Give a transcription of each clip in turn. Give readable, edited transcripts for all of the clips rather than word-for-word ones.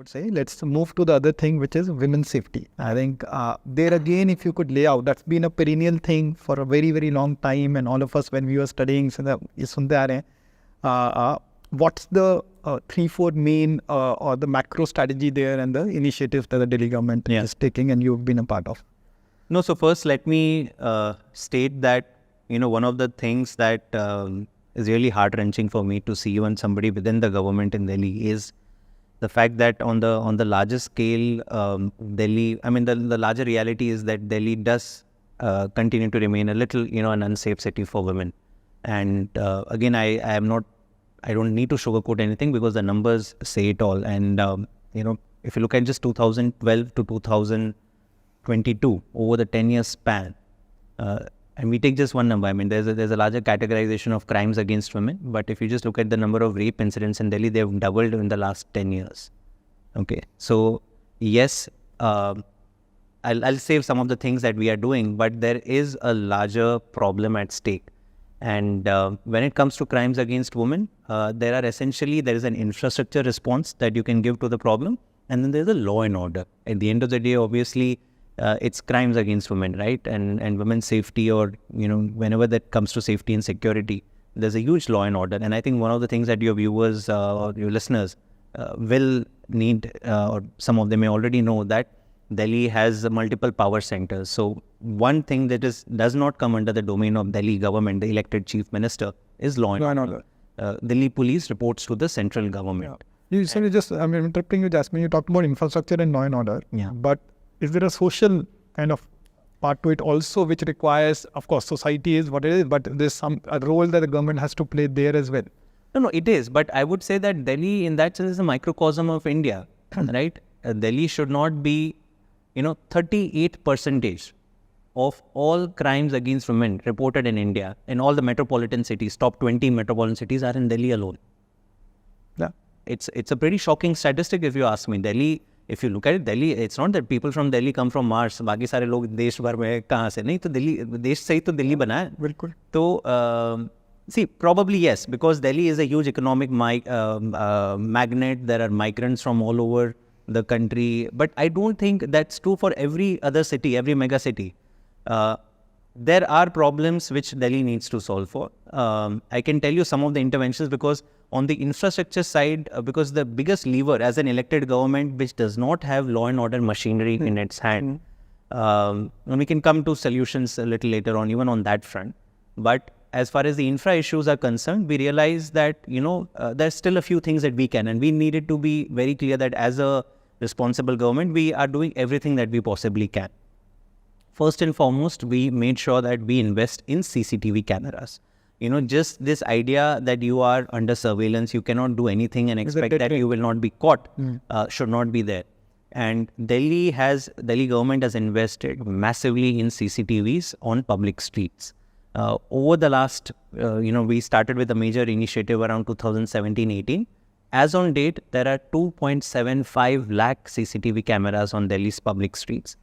would say. Let's move to the other thing, which is women's safety. I think there again, if you could lay out, that's been a perennial thing for a very, very long time. And all of us, when we were studying, what's the 3-4 main or the macro strategy there and the initiatives that the Delhi government is taking and you've been a part of? No, so first let me state that, one of the things that is really heart-wrenching for me to see even somebody within the government in Delhi is the fact that on the larger scale, Delhi, the larger reality is that Delhi does continue to remain a little, an unsafe city for women. And again, I don't need to sugarcoat anything because the numbers say it all. And, if you look at just 2012 to 2022, over the 10-year span, and we take just one number, there's a larger categorization of crimes against women, but if you just look at the number of rape incidents in Delhi, they've doubled in the last 10 years. Okay, so yes, I'll save some of the things that we are doing, but there is a larger problem at stake. And when it comes to crimes against women, there is an infrastructure response that you can give to the problem, and then there's a law and order. At the end of the day, obviously, it's crimes against women, right? And women's safety, or, whenever that comes to safety and security, there's a huge law and order. And I think one of the things that your viewers or your listeners will need, or some of them may already know, that Delhi has multiple power centers. So one thing that does not come under the domain of Delhi government, the elected chief minister, is law and order. Delhi police reports to the central government. Yeah. I'm interrupting you, Jasmine. You talked about infrastructure and law and order. Yeah. But is there a social kind of part to it also, which requires, of course, society is what it is, but there's a role that the government has to play there as well? No, it is. But I would say that Delhi, in that sense, is a microcosm of India, right? Delhi should not be, 38% of all crimes against women reported in India, in all the metropolitan cities, top 20 metropolitan cities are in Delhi alone. Yeah. It's a pretty shocking statistic if you ask me. Delhi, if you look at it, Delhi, it's not that people from Delhi come from Mars. बाकी सारे लोग देश भर में कहाँ से? नहीं तो दिल्ली, देश से ही तो दिल्ली बना है. बिल्कुल. तो see, probably yes, because Delhi is a huge economic magnet. There are migrants from all over the country, but I don't think that's true for every other city, every mega city. There are problems which Delhi needs to solve for. I can tell you some of the interventions, because on the infrastructure side, because the biggest lever as an elected government which does not have law and order machinery in its hand, and we can come to solutions a little later on, even on that front. But as far as the infra issues are concerned, we realize that, there's still a few things that we can, and we needed to be very clear that as a responsible government, we are doing everything that we possibly can. First and foremost, we made sure that we invest in CCTV cameras. Just this idea that you are under surveillance, you cannot do anything and expect that you will not be caught, should not be there. And Delhi government has invested massively in CCTVs on public streets. Over the last, we started with a major initiative around 2017-18. As on date, there are 2.75 lakh CCTV cameras on Delhi's public streets.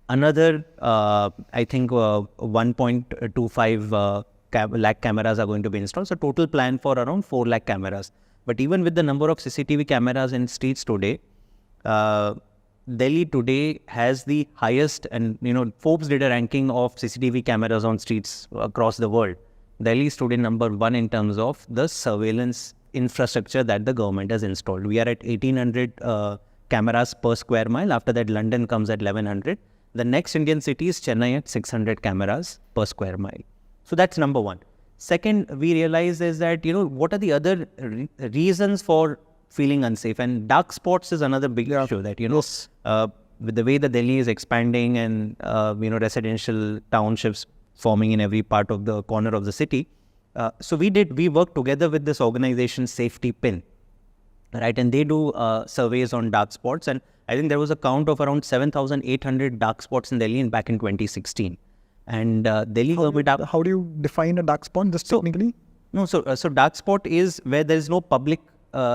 Another, I think, 1.25 lakh cameras are going to be installed. So total plan for around 4 lakh cameras. But even with the number of CCTV cameras in streets today, Delhi today has the highest, and Forbes did a ranking of CCTV cameras on streets across the world. Delhi is today number 1 in terms of the surveillance infrastructure that the government has installed. We are at 1800 cameras per square mile. After that, London comes at 1100. The next Indian city is Chennai at 600 cameras per square mile. So that's number 1. Second, we realize is that, what are the other reasons for feeling unsafe? And dark spots is another big issue that, with the way that Delhi is expanding and, residential townships forming in every part of the corner of the city. So we worked together with this organization, Safety Pin, right? And they do surveys on dark spots. And I think there was a count of around 7,800 dark spots in Delhi back in 2016. And Delhi government... How do you define a dark spot, just technically? No, so dark spot is where there is no public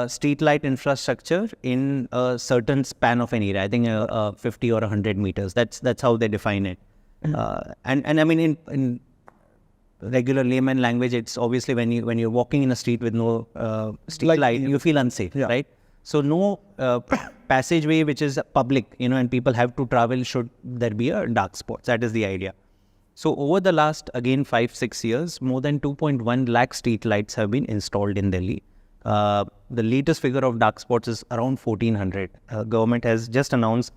street light infrastructure in a certain span of an area. I think 50 or 100 meters. That's how they define it. And I mean, in regular layman language, it's obviously when you're walking in a street with no street light, you feel unsafe, right? So no passageway which is public, and people have to travel, should there be a dark spots. That is the idea. So over the last, again, 5-6 years, more than 2.1 lakh street lights have been installed in Delhi. The latest figure of dark spots is around 1400. Government has just announced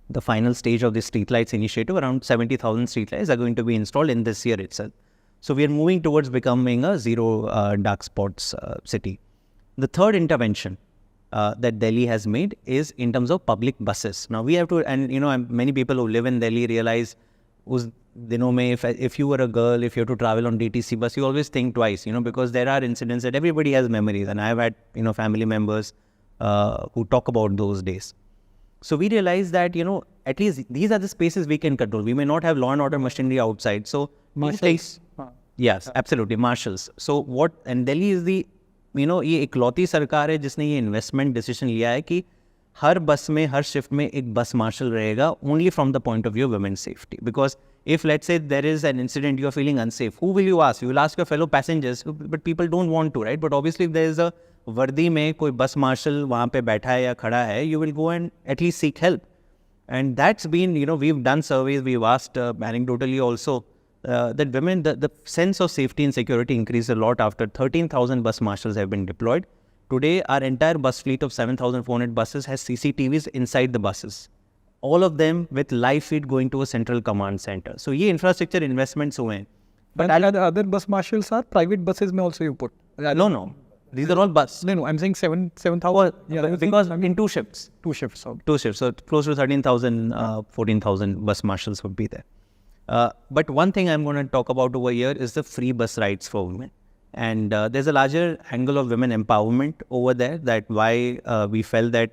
the final stage of the streetlights initiative. Around 70,000 streetlights are going to be installed in this year itself. So we are moving towards becoming a zero dark spots city. The third intervention that Delhi has made is in terms of public buses. Now we have to, and many people who live in Delhi realize, if you were a girl, if you have to travel on DTC bus, you always think twice, because there are incidents that everybody has memories, and I have had, family members who talk about those days. So we realize that, at least these are the spaces we can control. We may not have law and order machinery outside. So Marshals. Yes, absolutely, Marshals. So and Delhi is the, ये इकलौती सरकार है जिसने ये investment decision लिया है कि हर बस में, हर शिफ्ट में एक बस मार्शल रहेगा, only from the point of view of women's safety. Because if, let's say, there is an incident, you are feeling unsafe, who will you ask? You will ask your fellow passengers, but people don't want to, right? But obviously, if there is a वर्दी में कोई बस martial वहाँ पे बैठा है या खड़ा है, you will go and at least seek help. And that's been, we've done surveys, we've asked anecdotally also, that women, the sense of safety and security increased a lot after 13,000 bus marshals have been deployed. Today, our entire bus fleet of 7,400 buses has CCTVs inside the buses. All of them with live feed going to a central command center. So, ये infrastructure investments हुए हैं. But the other bus marshals are private buses में also you put? No. These are all bus. No, I'm saying 7,000. Yeah, because in two shifts. Two shifts. Okay. Two shifts. So, close to 13,000, 14,000 bus marshals would be there. But one thing I'm going to talk about over here is the free bus rides for women. And there's a larger angle of women empowerment over there, that why we felt that,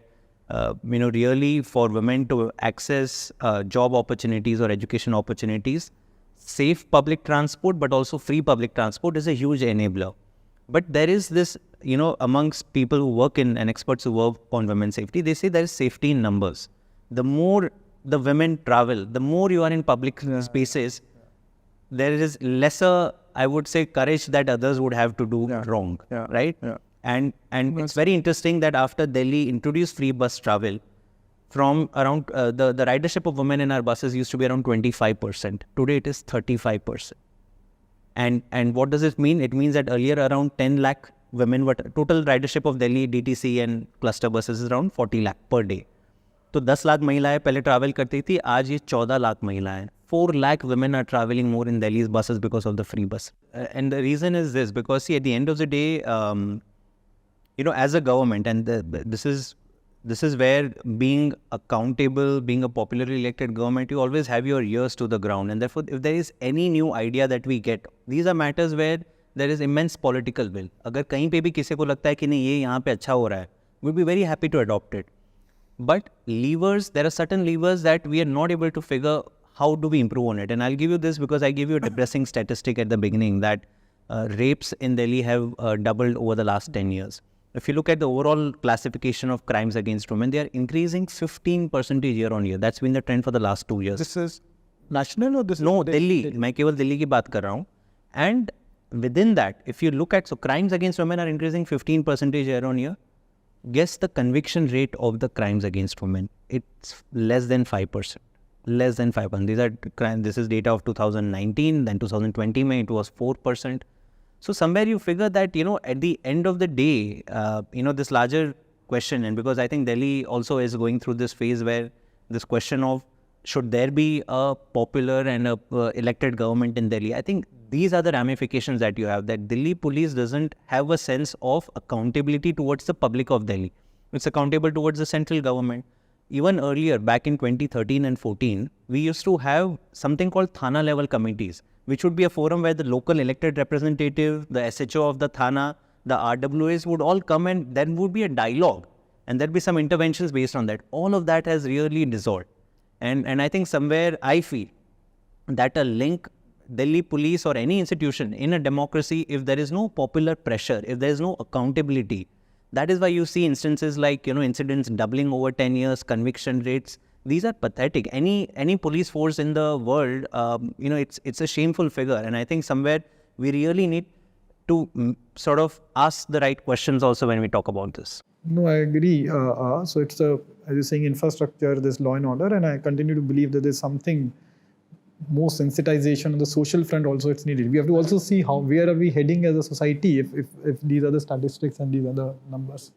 really for women to access job opportunities or education opportunities, safe public transport, but also free public transport is a huge enabler. But there is this, amongst people who work in and experts who work on women's safety, they say there is safety in numbers. The more the women travel, the more you are in public spaces, there is lesser, I would say, courage that others would have to do wrong, right? Yeah. And it's very interesting that after Delhi introduced free bus travel, from around the ridership of women in our buses used to be around 25%. Today it is 35%. And what does it mean? It means that earlier around 10 lakh women were, total ridership of Delhi DTC and cluster buses is around 40 lakh per day. तो 10 लाख महिलाएं पहले travel करती थी, आज ये 14 लाख महिलाएं. 4 lakh women are traveling more in Delhi's buses because of the free bus. And the reason is this, because see, at the end of the day, as a government, and this is where being accountable, being a popularly elected government, you always have your ears to the ground. And therefore, if there is any new idea that we get, these are matters where there is immense political will. अगर कहीं पे भी किसी को लगता है कि नहीं ये यहाँ पे अच्छा हो रहा है, we'll be very happy to adopt it. But levers, there are certain levers that we are not able to figure how do we improve on it. And I'll give you this because I gave you a depressing statistic at the beginning that rapes in Delhi have doubled over the last 10 years. If you look at the overall classification of crimes against women, they are increasing 15% year on year. That's been the trend for the last 2 years. This is national or this No, is Delhi. मैं केवल दिल्ली की बात कर रहा हूँ. And within that, if you look at, so crimes against women are increasing 15% year on year. Guess the conviction rate of the crimes against women. It's less than 5%. Less than 5%. These are crimes. This is data of 2019. Then 2020, it was 4%. So somewhere you figure that, at the end of the day, this larger question, and because I think Delhi also is going through this phase where this question of should there be a popular and a elected government in Delhi, I think these are the ramifications that you have, that Delhi police doesn't have a sense of accountability towards the public of Delhi. It's accountable towards the central government. Even earlier, back in 2013 and 14, we used to have something called Thana level committees, which would be a forum where the local elected representative, the SHO of the Thana, the RWAs would all come, and there would be a dialogue and there'd be some interventions based on that. All of that has really dissolved. And I think somewhere I feel that a link, Delhi police or any institution in a democracy, if there is no popular pressure, if there is no accountability, that is why you see instances like, incidents doubling over 10 years, conviction rates. These are pathetic. Any police force in the world, it's a shameful figure. And I think somewhere we really need, to sort of ask the right questions also when we talk about this. No, I agree. So it's as you're saying, infrastructure, this law and order, and I continue to believe that there's something more sensitization on the social front also it's needed. We have to also see where are we heading as a society if these are the statistics and these are the numbers.